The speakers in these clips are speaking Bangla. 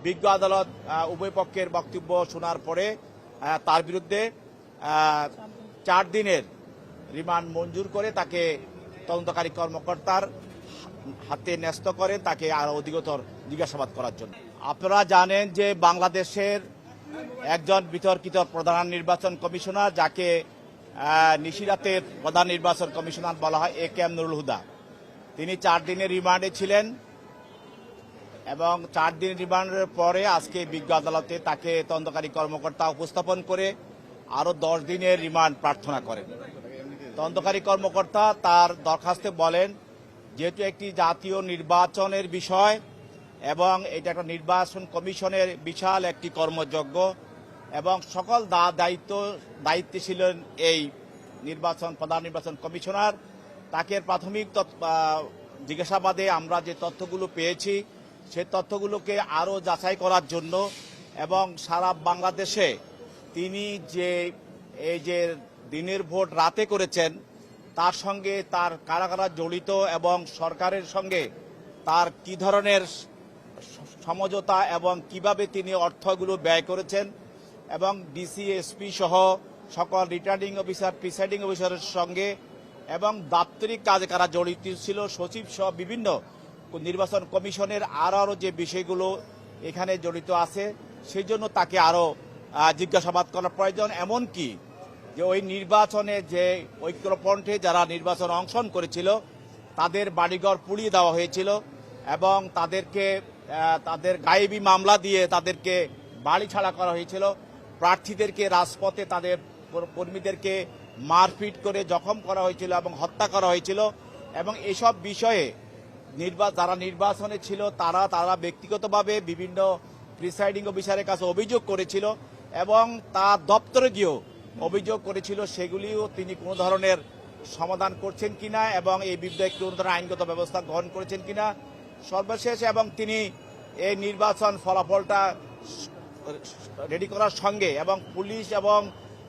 বিজ্ঞ আদালত উভয় পক্ষের বক্তব্য শোনার পরে তার বিরুদ্ধে 4 দিনের রিমান্ড মঞ্জুর করে তাকে তদন্তকারী কর্মকর্তার হাতে ন্যস্ত করে তাকে আরো অধিকতর জিজ্ঞাসাবাদ করার জন্য। আপনারা জানেন যে বাংলাদেশের একজন বিতর্কিত প্রধান নির্বাচন কমিশনার, যাকে নিশিরাতের প্রধান নির্বাচন কমিশনার বলা হয়, এ.কে.এম. নুরুল হুদা, তিনি 4 দিনের রিমান্ডে ছিলেন এবং 4 দিনের রিমান্ডের পরে আজকে বিজ্ঞ আদালতে তাকে তদন্তকারী কর্মকর্তা উপস্থাপন করে আরো 10 দিনের রিমান্ড প্রার্থনা করেন। তদন্তকারী কর্মকর্তা তার দরখাস্তে বলেন, যেহেতু একটি জাতীয় নির্বাচনের বিষয় এবং এটা একটা নির্বাচন কমিশনের বিশাল একটি কর্মযজ্ঞ এবং সকল দায়িত্বে ছিলেন এই প্রধান নির্বাচন কমিশনার, তাকে প্রাথমিক জিজ্ঞাসাবাদে আমরা যে তথ্যগুলো পেয়েছি সেই তথ্যগুলোকে আরও যাচাই করার জন্য এবং সারা বাংলাদেশে তিনি এই যে দিনের ভোট রাতে করেছেন তার সঙ্গে তার কারা কারা জড়িত এবং সরকারের সঙ্গে তার কি ধরনের সমঝোতা এবং কিভাবে তিনি অর্থগুলো ব্যয় করেছেন এবং ডিসি, এসপি সহ সকল রিটার্নিং অফিসার, প্রিসাইডিং অফিসারের সঙ্গে এবং দাপ্তরিক কাজে কারা জড়িত ছিল, সচিব সহ বিভিন্ন নির্বাচন কমিশনের আরও যে বিষয়গুলো এখানে জড়িত আছে সেই জন্য তাকে আরও জিজ্ঞাসাবাদ করার প্রয়োজন। এমনকি যে ওই নির্বাচনে যে ঐক্যফ্রন্টে যারা নির্বাচন অংশগ্রহণ করেছিল তাদের বাড়িঘর পুড়িয়ে দেওয়া হয়েছিল এবং তাদের গায়েবী মামলা দিয়ে তাদেরকে বাড়ি ছাড়া করা হয়েছিল, প্রার্থীদেরকে রাজপথে তাদের কর্মীদেরকে মারপিট করে জখম করা হয়েছিল এবং হত্যা করা হয়েছিল এবং এসব বিষয়ে যারা নির্বাচনে ছিল তারা ব্যক্তিগতভাবে বিভিন্ন প্রিসাইডিং অফিসারের কাছে অভিযোগ করেছিল এবং তার দপ্তরে গিয়েও অভিযোগ করেছিল, সেগুলিও তিনি কোনো ধরনের সমাধান করছেন কিনা এবং এই বিরুদ্ধে কোনো ধরনের আইনগত ব্যবস্থা গ্রহণ করেছেন কিনা সর্বশেষ, এবং তিনি এই নির্বাচন ফলাফলটা রেডি করার সঙ্গে এবং পুলিশ এবং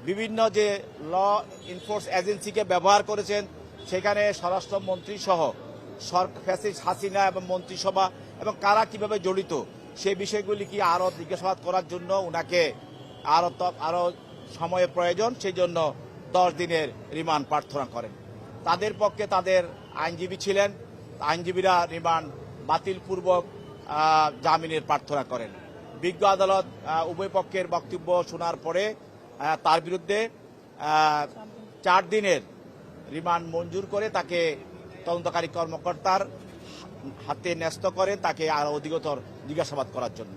বিভিন্ন যে ল এনফোর্স এজেন্সিকে ব্যবহার করেছেন, সেখানে স্বরাষ্ট্রমন্ত্রী সহ ফ্যাসিস্ট হাসিনা এবং মন্ত্রিসভা এবং কারা কিভাবে জড়িত সেই বিষয়গুলি কি আরও জিজ্ঞাসাবাদ করার জন্য উনাকে আরও সময়ের প্রয়োজন, সেই জন্য 10 দিনের রিমান্ড প্রার্থনা করেন। তাদের পক্ষে তাদের আইনজীবী ছিলেন, আইনজীবীরা রিমান্ড বাতিলপূর্বক জামিনের প্রার্থনা করেন। বিজ্ঞ আদালত উভয় পক্ষের বক্তব্য শোনার পরে তার বিরুদ্ধে 4 দিনের রিমান্ড মঞ্জুর করে তাকে তদন্তকারী কর্মকর্তার হাতে ন্যস্ত করে তাকে আরো অধিকতর জিজ্ঞাসাবাদ করার জন্য।